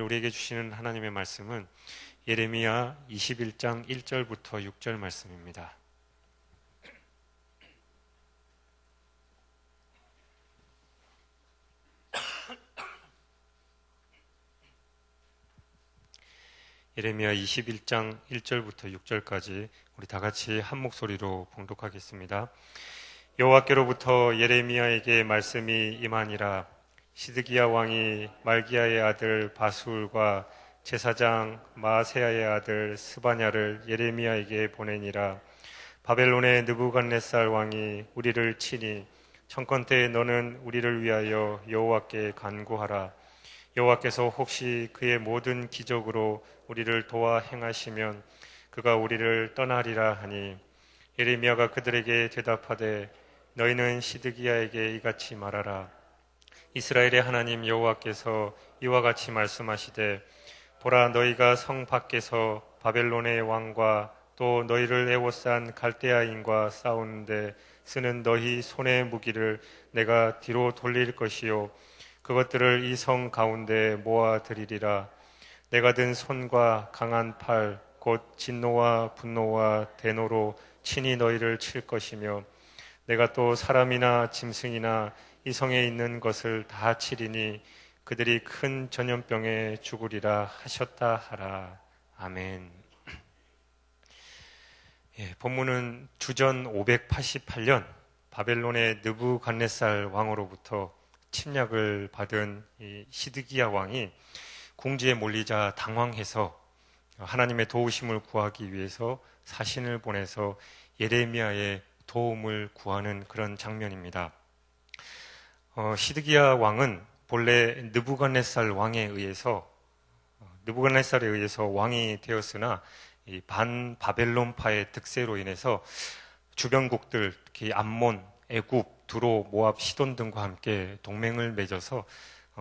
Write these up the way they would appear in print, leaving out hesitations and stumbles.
우리에게 주시는 하나님의 말씀은 예레미야 21장 1절부터 6절 말씀입니다. 예레미야 21장 1절부터 6절까지 우리 다 같이 한 목소리로 봉독하겠습니다. 여호와께로부터 예레미야에게 말씀이 임하니라. 시드기야 왕이 말기야의 아들 바술과 제사장 마아세야의 아들 스바냐를 예레미야에게 보내니라. 바벨론의 느부갓네살 왕이 우리를 치니 청컨 때 너는 우리를 위하여 여호와께 간구하라. 여호와께서 혹시 그의 모든 기적으로 우리를 도와 행하시면 그가 우리를 떠나리라 하니, 예레미야가 그들에게 대답하되 너희는 시드기야에게 이같이 말하라. 이스라엘의 하나님 여호와께서 이와 같이 말씀하시되, 보라, 너희가 성 밖에서 바벨론의 왕과 또 너희를 애워싼 갈대아인과 싸우는데 쓰는 너희 손의 무기를 내가 뒤로 돌릴 것이요 그것들을 이 성 가운데 모아 드리리라. 내가 든 손과 강한 팔 곧 진노와 분노와 대노로 친히 너희를 칠 것이며, 내가 또 사람이나 짐승이나 이 성에 있는 것을 다 치리니 그들이 큰 전염병에 죽으리라 하셨다 하라. 아멘. 본문은 주전 588년 바벨론의 느부갓네살 왕으로부터 침략을 받은 이 시드기야 왕이 궁지에 몰리자 당황해서 하나님의 도우심을 구하기 위해서 사신을 보내서 예레미야의 도움을 구하는 그런 장면입니다. 시드기야 왕은 본래 느부갓네살에 의해서 왕이 되었으나 이 반바벨론파의 득세로 인해서 주변국들, 특히 암몬, 애굽, 두로, 모압, 시돈 등과 함께 동맹을 맺어서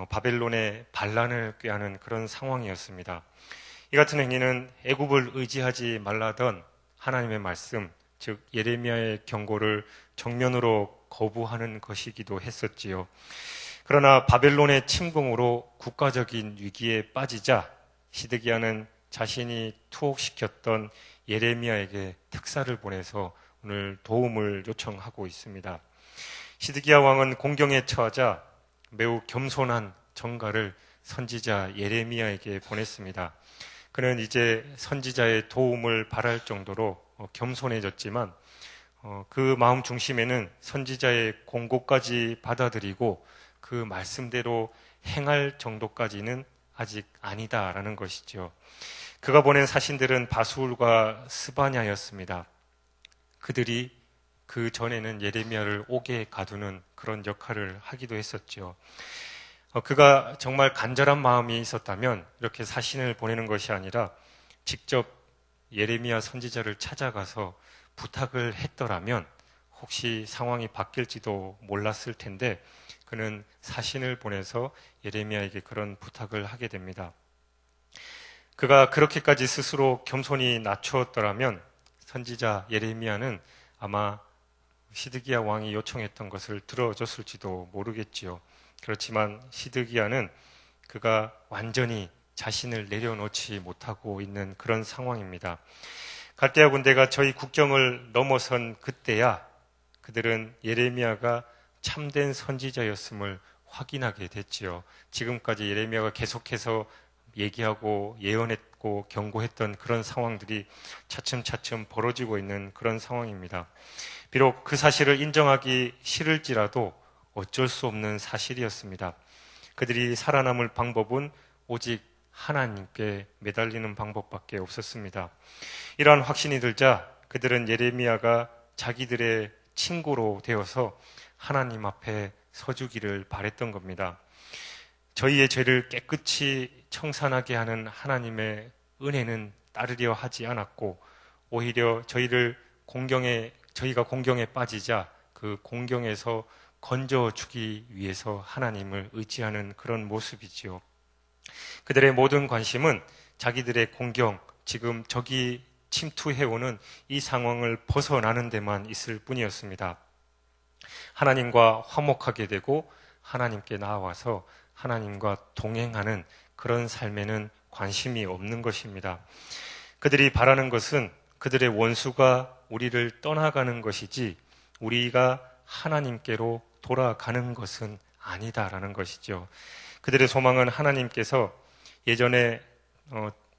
바벨론의 반란을 꾀하는 그런 상황이었습니다. 이 같은 행위는 애굽을 의지하지 말라던 하나님의 말씀, 즉 예레미야의 경고를 정면으로 거부하는 것이기도 했었지요. 그러나 바벨론의 침공으로 국가적인 위기에 빠지자 시드기야는 자신이 투옥시켰던 예레미야에게 특사를 보내서 오늘 도움을 요청하고 있습니다. 시드기야 왕은 공경에 처하자 매우 겸손한 전가를 선지자 예레미야에게 보냈습니다. 그는 이제 선지자의 도움을 바랄 정도로 겸손해졌지만 그 마음 중심에는 선지자의 공고까지 받아들이고 그 말씀대로 행할 정도까지는 아직 아니다라는 것이죠. 그가 보낸 사신들은 바술과 스바냐였습니다. 그들이 그 전에는 예레미야를 옥에 가두는 그런 역할을 하기도 했었죠. 그가 정말 간절한 마음이 있었다면 이렇게 사신을 보내는 것이 아니라 직접 예레미야 선지자를 찾아가서 부탁을 했더라면 혹시 상황이 바뀔지도 몰랐을 텐데 그는 사신을 보내서 예레미야에게 그런 부탁을 하게 됩니다. 그가 그렇게까지 스스로 겸손히 낮추었더라면 선지자 예레미야는 아마 시드기야 왕이 요청했던 것을 들어줬을지도 모르겠지요. 그렇지만 시드기야는 그가 완전히 자신을 내려놓지 못하고 있는 그런 상황입니다. 갈대아 군대가 저희 국경을 넘어선 그때야 그들은 예레미야가 참된 선지자였음을 확인하게 됐지요. 지금까지 예레미야가 계속해서 얘기하고 예언했고 경고했던 그런 상황들이 차츰차츰 벌어지고 있는 그런 상황입니다. 비록 그 사실을 인정하기 싫을지라도 어쩔 수 없는 사실이었습니다. 그들이 살아남을 방법은 오직 하나님께 매달리는 방법밖에 없었습니다. 이러한 확신이 들자 그들은 예레미야가 자기들의 친구로 되어서 하나님 앞에 서주기를 바랬던 겁니다. 저희의 죄를 깨끗이 청산하게 하는 하나님의 은혜는 따르려 하지 않았고 오히려 저희가 공경에 빠지자 그 공경에서 건져주기 위해서 하나님을 의지하는 그런 모습이지요. 그들의 모든 관심은 자기들의 공경, 지금 적이 침투해오는 이 상황을 벗어나는 데만 있을 뿐이었습니다. 하나님과 화목하게 되고 하나님께 나아와서 하나님과 동행하는 그런 삶에는 관심이 없는 것입니다. 그들이 바라는 것은 그들의 원수가 우리를 떠나가는 것이지 우리가 하나님께로 돌아가는 것은 아니다라는 것이죠. 그들의 소망은 하나님께서 예전에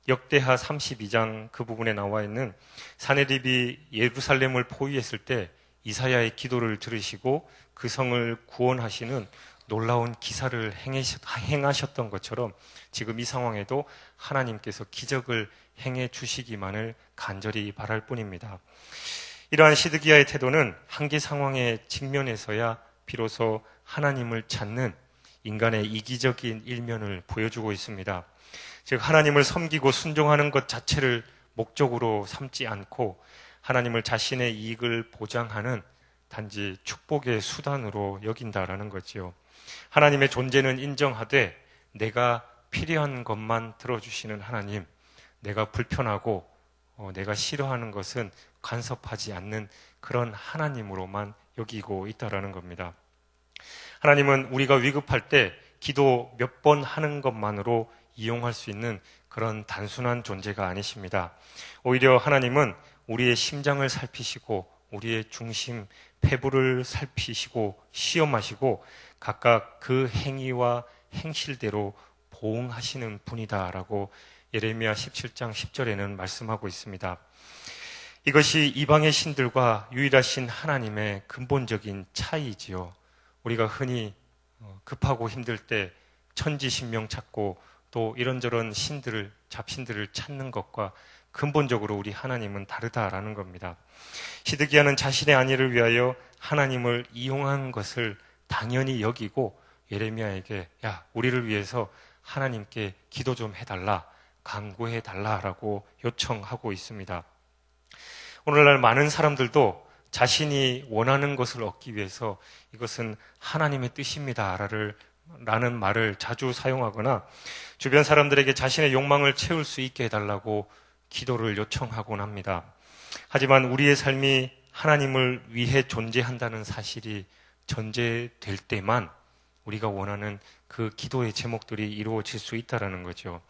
역대하 32장 그 부분에 나와 있는 사네립이 예루살렘을 포위했을 때 이사야의 기도를 들으시고 그 성을 구원하시는 놀라운 기사를 행하셨던 것처럼 지금 이 상황에도 하나님께서 기적을 행해 주시기만을 간절히 바랄 뿐입니다. 이러한 시드기야의 태도는 한계 상황에 직면해서야 비로소 하나님을 찾는 인간의 이기적인 일면을 보여주고 있습니다. 즉 하나님을 섬기고 순종하는 것 자체를 목적으로 삼지 않고 하나님을 자신의 이익을 보장하는 단지 축복의 수단으로 여긴다라는 거지요. 하나님의 존재는 인정하되 내가 필요한 것만 들어주시는 하나님, 내가 불편하고 내가 싫어하는 것은 간섭하지 않는 그런 하나님으로만 여기고 있다라는 겁니다. 하나님은 우리가 위급할 때 기도 몇 번 하는 것만으로 이용할 수 있는 그런 단순한 존재가 아니십니다. 오히려 하나님은 우리의 심장을 살피시고 우리의 중심, 폐부를 살피시고 시험하시고 각각 그 행위와 행실대로 보응하시는 분이다라고 예레미야 17장 10절에는 말씀하고 있습니다. 이것이 이방의 신들과 유일하신 하나님의 근본적인 차이지요. 우리가 흔히 급하고 힘들 때 천지신명 찾고 또 이런저런 신들을, 잡신들을 찾는 것과 근본적으로 우리 하나님은 다르다라는 겁니다. 시드기야는 자신의 안위를 위하여 하나님을 이용한 것을 당연히 여기고 예레미야에게 야, 우리를 위해서 하나님께 기도 좀 해달라, 간구해달라라고 요청하고 있습니다. 오늘날 많은 사람들도 자신이 원하는 것을 얻기 위해서 이것은 하나님의 뜻입니다 라는 말을 자주 사용하거나 주변 사람들에게 자신의 욕망을 채울 수 있게 해달라고 기도를 요청하곤 합니다. 하지만 우리의 삶이 하나님을 위해 존재한다는 사실이 전제될 때만 우리가 원하는 그 기도의 제목들이 이루어질 수 있다는 거죠.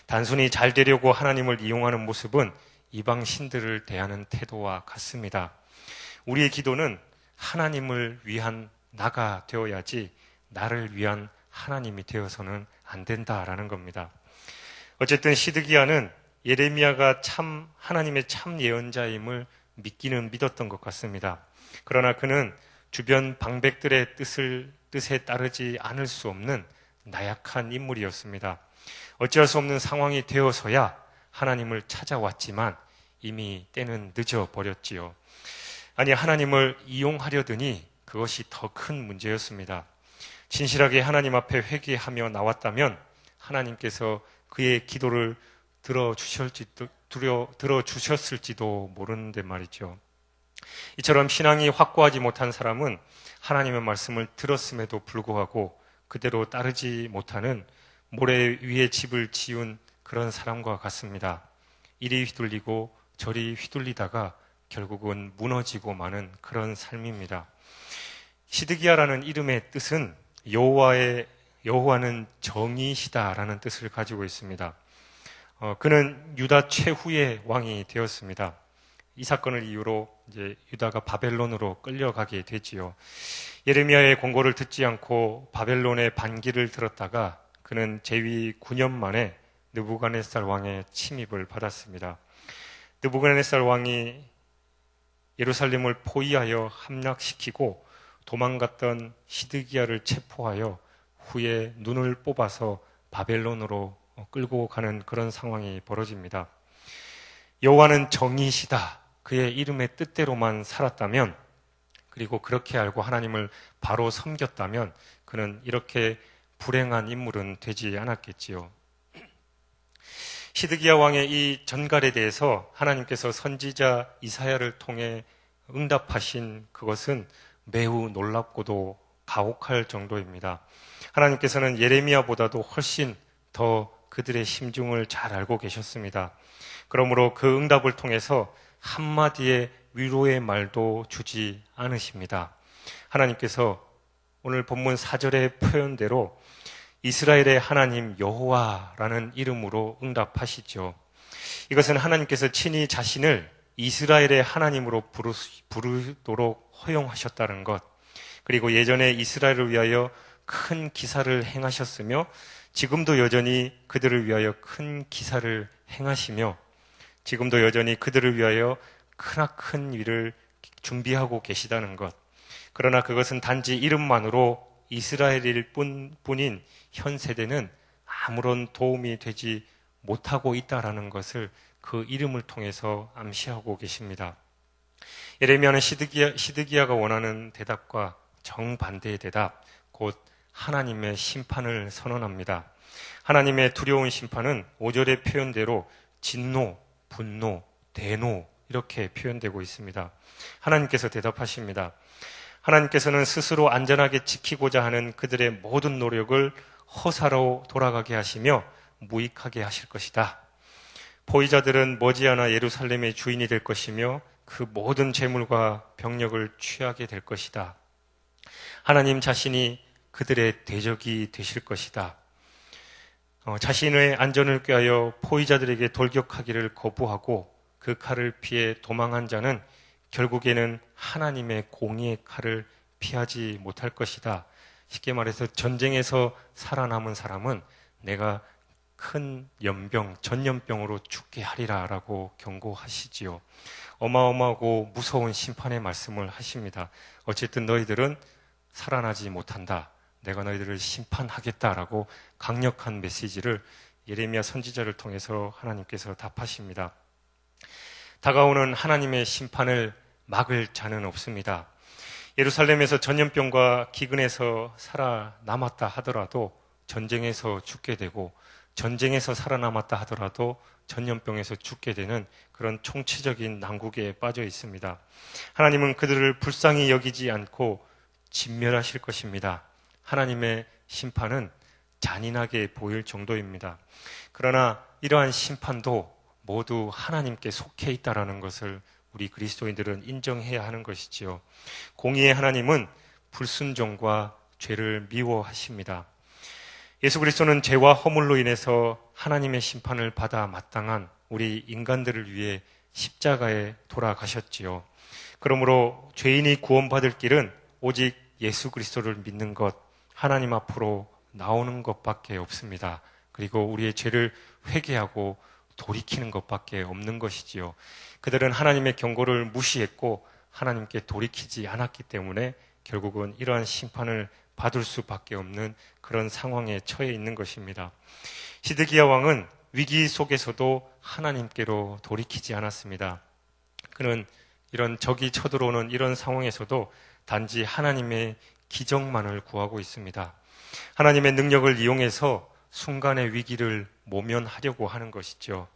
단순히 잘 되려고 하나님을 이용하는 모습은 이방 신들을 대하는 태도와 같습니다. 우리의 기도는 하나님을 위한 나가 되어야지 나를 위한 하나님이 되어서는 안 된다라는 겁니다. 어쨌든 시드기야는 예레미야가 참 하나님의 참 예언자임을 믿기는 믿었던 것 같습니다. 그러나 그는 주변 방백들의 뜻에 따르지 않을 수 없는 나약한 인물이었습니다. 어찌할 수 없는 상황이 되어서야 하나님을 찾아왔지만 이미 때는 늦어버렸지요. 아니 하나님을 이용하려더니 그것이 더 큰 문제였습니다. 진실하게 하나님 앞에 회개하며 나왔다면 하나님께서 그의 기도를 들어주셨을지도 모르는데 말이죠. 이처럼 신앙이 확고하지 못한 사람은 하나님의 말씀을 들었음에도 불구하고 그대로 따르지 못하는 모래 위에 집을 지은 그런 사람과 같습니다. 이리 휘둘리고 저리 휘둘리다가 결국은 무너지고 마는 그런 삶입니다. 시드기야라는 이름의 뜻은 여호와는 정의시다라는 뜻을 가지고 있습니다. 그는 유다 최후의 왕이 되었습니다. 이 사건을 이유로 이제 유다가 바벨론으로 끌려가게 되지요. 예레미야의 권고를 듣지 않고 바벨론의 반기를 들었다가 그는 재위 9년 만에 느부갓네살 왕의 침입을 받았습니다. 느부갓네살 왕이 예루살렘을 포위하여 함락시키고 도망갔던 시드기야를 체포하여 후에 눈을 뽑아서 바벨론으로 끌고 가는 그런 상황이 벌어집니다. 여호와는 정의시다. 그의 이름의 뜻대로만 살았다면 그리고 그렇게 알고 하나님을 바로 섬겼다면 그는 이렇게 불행한 인물은 되지 않았겠지요. 시드기야 왕의 이 전갈에 대해서 하나님께서 선지자 이사야를 통해 응답하신 그것은 매우 놀랍고도 가혹할 정도입니다. 하나님께서는 예레미야보다도 훨씬 더 그들의 심중을 잘 알고 계셨습니다. 그러므로 그 응답을 통해서 한마디의 위로의 말도 주지 않으십니다. 하나님께서 오늘 본문 4절의 표현대로 이스라엘의 하나님 여호와라는 이름으로 응답하시죠. 이것은 하나님께서 친히 자신을 이스라엘의 하나님으로 부르도록 허용하셨다는 것, 그리고 예전에 이스라엘을 위하여 큰 기사를 행하셨으며 지금도 여전히 그들을 위하여 큰 기사를 행하시며 지금도 여전히 그들을 위하여 크나큰 일을 준비하고 계시다는 것. 그러나 그것은 단지 이름만으로 이스라엘일 뿐인 현 세대는 아무런 도움이 되지 못하고 있다라는 것을 그 이름을 통해서 암시하고 계십니다. 예레미야는 시드기야가 원하는 대답과 정반대의 대답, 곧 하나님의 심판을 선언합니다. 하나님의 두려운 심판은 5절의 표현대로 진노, 분노, 대노 이렇게 표현되고 있습니다. 하나님께서 대답하십니다. 하나님께서는 스스로 안전하게 지키고자 하는 그들의 모든 노력을 허사로 돌아가게 하시며 무익하게 하실 것이다. 보위자들은 머지않아 예루살렘의 주인이 될 것이며 그 모든 재물과 병력을 취하게 될 것이다. 하나님 자신이 그들의 대적이 되실 것이다. 자신의 안전을 꾀하여 포위자들에게 돌격하기를 거부하고 그 칼을 피해 도망한 자는 결국에는 하나님의 공의의 칼을 피하지 못할 것이다. 쉽게 말해서 전쟁에서 살아남은 사람은 내가 큰 연병, 전염병으로 죽게 하리라 라고 경고하시지요. 어마어마하고 무서운 심판의 말씀을 하십니다. 어쨌든 너희들은 살아나지 못한다. 내가 너희들을 심판하겠다라고 강력한 메시지를 예레미야 선지자를 통해서 하나님께서 답하십니다. 다가오는 하나님의 심판을 막을 자는 없습니다. 예루살렘에서 전염병과 기근에서 살아남았다 하더라도 전쟁에서 죽게 되고 전쟁에서 살아남았다 하더라도 전염병에서 죽게 되는 그런 총체적인 난국에 빠져 있습니다. 하나님은 그들을 불쌍히 여기지 않고 진멸하실 것입니다. 하나님의 심판은 잔인하게 보일 정도입니다. 그러나 이러한 심판도 모두 하나님께 속해 있다는 것을 우리 그리스도인들은 인정해야 하는 것이지요. 공의의 하나님은 불순종과 죄를 미워하십니다. 예수 그리스도는 죄와 허물로 인해서 하나님의 심판을 받아 마땅한 우리 인간들을 위해 십자가에 돌아가셨지요. 그러므로 죄인이 구원받을 길은 오직 예수 그리스도를 믿는 것, 하나님 앞으로 나오는 것밖에 없습니다. 그리고 우리의 죄를 회개하고 돌이키는 것밖에 없는 것이지요. 그들은 하나님의 경고를 무시했고 하나님께 돌이키지 않았기 때문에 결국은 이러한 심판을 받을 수밖에 없는 그런 상황에 처해 있는 것입니다. 시드기야 왕은 위기 속에서도 하나님께로 돌이키지 않았습니다. 그는 이런 적이 쳐들어오는 이런 상황에서도 단지 하나님의 기적만을 구하고 있습니다. 하나님의 능력을 이용해서 순간의 위기를 모면하려고 하는 것이죠.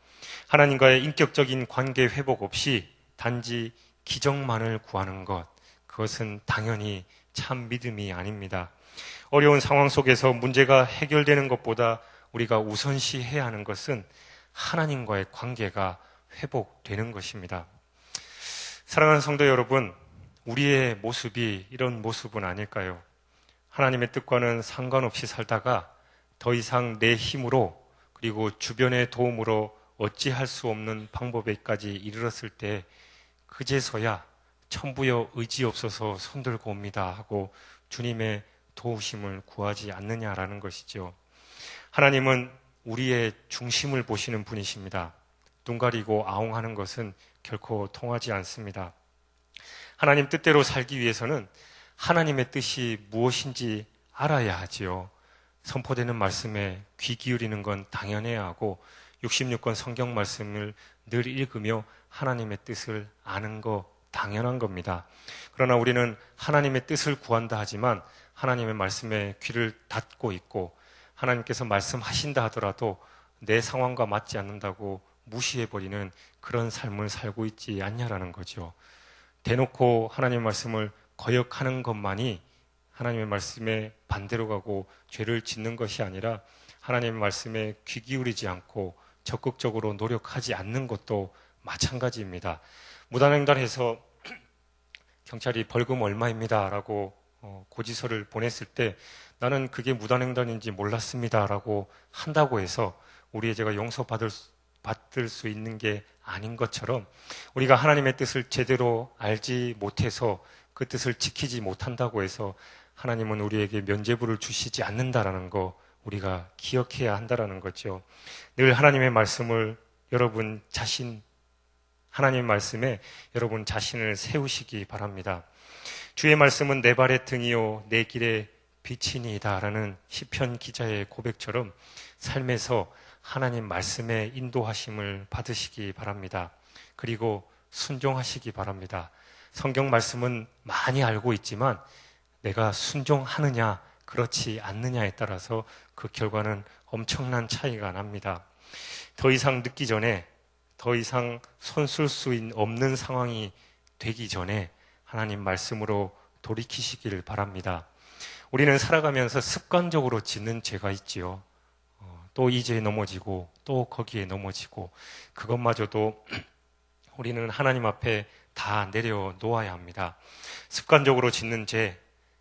하나님과의 인격적인 관계 회복 없이 단지 기적만을 구하는 것, 그것은 당연히 참 믿음이 아닙니다. 어려운 상황 속에서 문제가 해결되는 것보다 우리가 우선시해야 하는 것은 하나님과의 관계가 회복되는 것입니다. 사랑하는 성도 여러분, 우리의 모습이 이런 모습은 아닐까요? 하나님의 뜻과는 상관없이 살다가 더 이상 내 힘으로 그리고 주변의 도움으로 어찌할 수 없는 방법에까지 이르렀을 때 그제서야 천부여 의지없어서 손들고 옵니다 하고 주님의 도우심을 구하지 않느냐라는 것이죠. 하나님은 우리의 중심을 보시는 분이십니다. 눈 가리고 아웅하는 것은 결코 통하지 않습니다. 하나님 뜻대로 살기 위해서는 하나님의 뜻이 무엇인지 알아야 하지요. 선포되는 말씀에 귀 기울이는 건 당연해야 하고 66권 성경 말씀을 늘 읽으며 하나님의 뜻을 아는 거 당연한 겁니다. 그러나 우리는 하나님의 뜻을 구한다 하지만 하나님의 말씀에 귀를 닫고 있고 하나님께서 말씀하신다 하더라도 내 상황과 맞지 않는다고 무시해버리는 그런 삶을 살고 있지 않냐라는 거죠. 대놓고 하나님의 말씀을 거역하는 것만이 하나님의 말씀에 반대로 가고 죄를 짓는 것이 아니라 하나님의 말씀에 귀 기울이지 않고 적극적으로 노력하지 않는 것도 마찬가지입니다. 무단횡단해서 경찰이 벌금 얼마입니다 라고 고지서를 보냈을 때 나는 그게 무단횡단인지 몰랐습니다라고 한다고 해서 우리의 죄가 용서받을 수 있는 게 아닌 것처럼 우리가 하나님의 뜻을 제대로 알지 못해서 그 뜻을 지키지 못한다고 해서 하나님은 우리에게 면죄부를 주시지 않는다라는 거 우리가 기억해야 한다라는 거죠. 늘 하나님의 말씀을 하나님의 말씀에 여러분 자신을 세우시기 바랍니다. 주의 말씀은 내 발의 등이요 내 길의 빛이니이다라는 시편 기자의 고백처럼 삶에서 하나님 말씀의 인도하심을 받으시기 바랍니다. 그리고 순종하시기 바랍니다. 성경 말씀은 많이 알고 있지만 내가 순종하느냐 그렇지 않느냐에 따라서 그 결과는 엄청난 차이가 납니다. 더 이상 늦기 전에 더 이상 손 쓸 수 없는 상황이 되기 전에 하나님 말씀으로 돌이키시길 바랍니다. 우리는 살아가면서 습관적으로 짓는 죄가 있지요. 또 이 죄에 넘어지고 또 거기에 넘어지고 그것마저도 우리는 하나님 앞에 다 내려놓아야 합니다. 습관적으로 짓는 죄,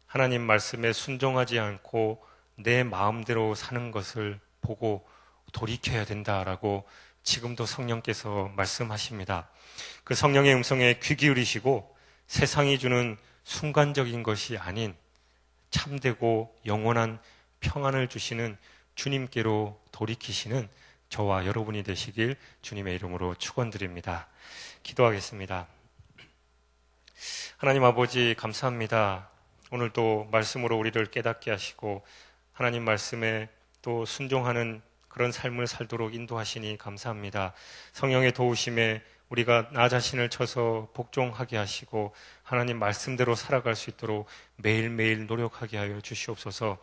하나님 말씀에 순종하지 않고 내 마음대로 사는 것을 보고 돌이켜야 된다라고 지금도 성령께서 말씀하십니다. 그 성령의 음성에 귀 기울이시고 세상이 주는 순간적인 것이 아닌 참되고 영원한 평안을 주시는 주님께로 돌이키시는 저와 여러분이 되시길 주님의 이름으로 축원드립니다. 기도하겠습니다. 하나님 아버지 감사합니다. 오늘도 말씀으로 우리를 깨닫게 하시고 하나님 말씀에 또 순종하는 그런 삶을 살도록 인도하시니 감사합니다. 성령의 도우심에 우리가 나 자신을 쳐서 복종하게 하시고 하나님 말씀대로 살아갈 수 있도록 매일매일 노력하게 하여 주시옵소서.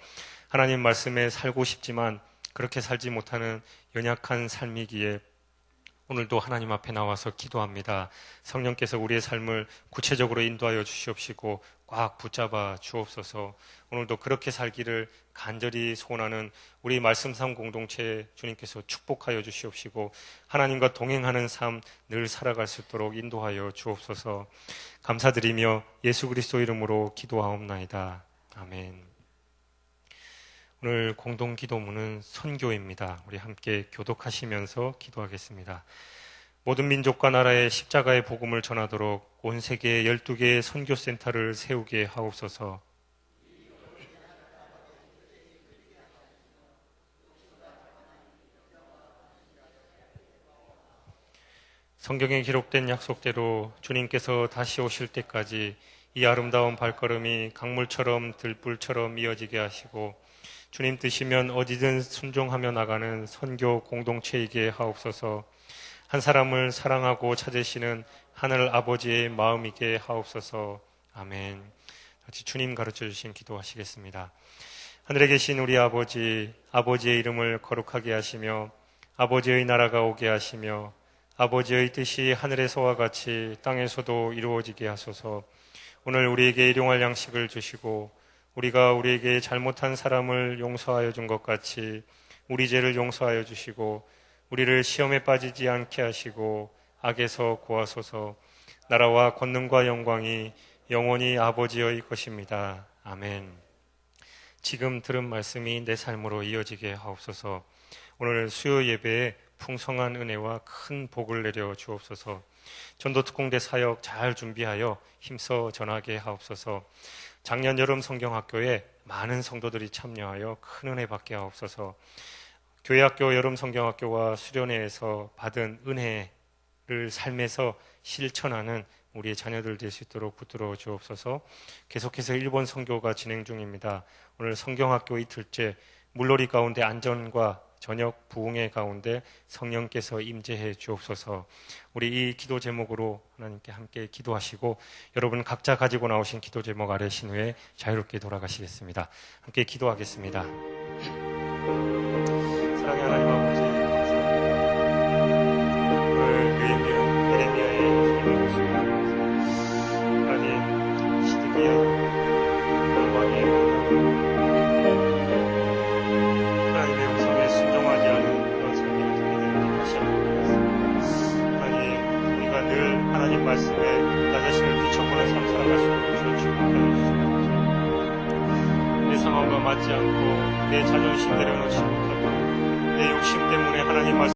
하나님 말씀에 살고 싶지만 그렇게 살지 못하는 연약한 삶이기에 오늘도 하나님 앞에 나와서 기도합니다. 성령께서 우리의 삶을 구체적으로 인도하여 주시옵시고 꽉 붙잡아 주옵소서. 오늘도 그렇게 살기를 간절히 소원하는 우리 말씀삼 공동체 주님께서 축복하여 주시옵시고 하나님과 동행하는 삶 늘 살아갈 수 있도록 인도하여 주옵소서. 감사드리며 예수 그리스도 이름으로 기도하옵나이다. 아멘. 오늘 공동 기도문은 선교입니다. 우리 함께 교독하시면서 기도하겠습니다. 모든 민족과 나라에 십자가의 복음을 전하도록 온 세계에 12개의 선교센터를 세우게 하옵소서. 성경에 기록된 약속대로 주님께서 다시 오실 때까지 이 아름다운 발걸음이 강물처럼 들불처럼 이어지게 하시고 주님 뜻이면 어디든 순종하며 나가는 선교 공동체이게 하옵소서. 한 사람을 사랑하고 찾으시는 하늘 아버지의 마음이게 하옵소서. 아멘. 같이 주님 가르쳐 주신 기도하시겠습니다. 하늘에 계신 우리 아버지, 아버지의 이름을 거룩하게 하시며 아버지의 나라가 오게 하시며 아버지의 뜻이 하늘에서와 같이 땅에서도 이루어지게 하소서. 오늘 우리에게 일용할 양식을 주시고 우리가 우리에게 잘못한 사람을 용서하여 준 것 같이 우리 죄를 용서하여 주시고 우리를 시험에 빠지지 않게 하시고 악에서 구하소서. 나라와 권능과 영광이 영원히 아버지의 것입니다. 아멘. 지금 들은 말씀이 내 삶으로 이어지게 하옵소서. 오늘 수요 예배에 풍성한 은혜와 큰 복을 내려 주옵소서. 전도특공대 사역 잘 준비하여 힘써 전하게 하옵소서. 작년 여름 성경학교에 많은 성도들이 참여하여 큰 은혜 받게 하옵소서. 교회학교 여름 성경학교와 수련회에서 받은 은혜를 삶에서 실천하는 우리의 자녀들 될 수 있도록 붙들어 주옵소서. 계속해서 일본 선교가 진행 중입니다. 오늘 성경학교 이틀째 물놀이 가운데 안전과 저녁 부흥의 가운데 성령께서 임재해 주옵소서. 우리 이 기도 제목으로 하나님께 함께 기도하시고 여러분 각자 가지고 나오신 기도 제목 아래신 후에 자유롭게 돌아가시겠습니다. 함께 기도하겠습니다. 사랑의 하나님 아버지 감사합니다. 오늘 예레미야의 설명을 하나님 시드기야 왕의 하나님 말씀에 나 자신을 비춰보는 삶 살아갈 수 있도록 주여 축복하여 주시옵소서. 맞지 않고 내 자존심 내려놓지 못하고 내 욕심 때문에 하나님 말씀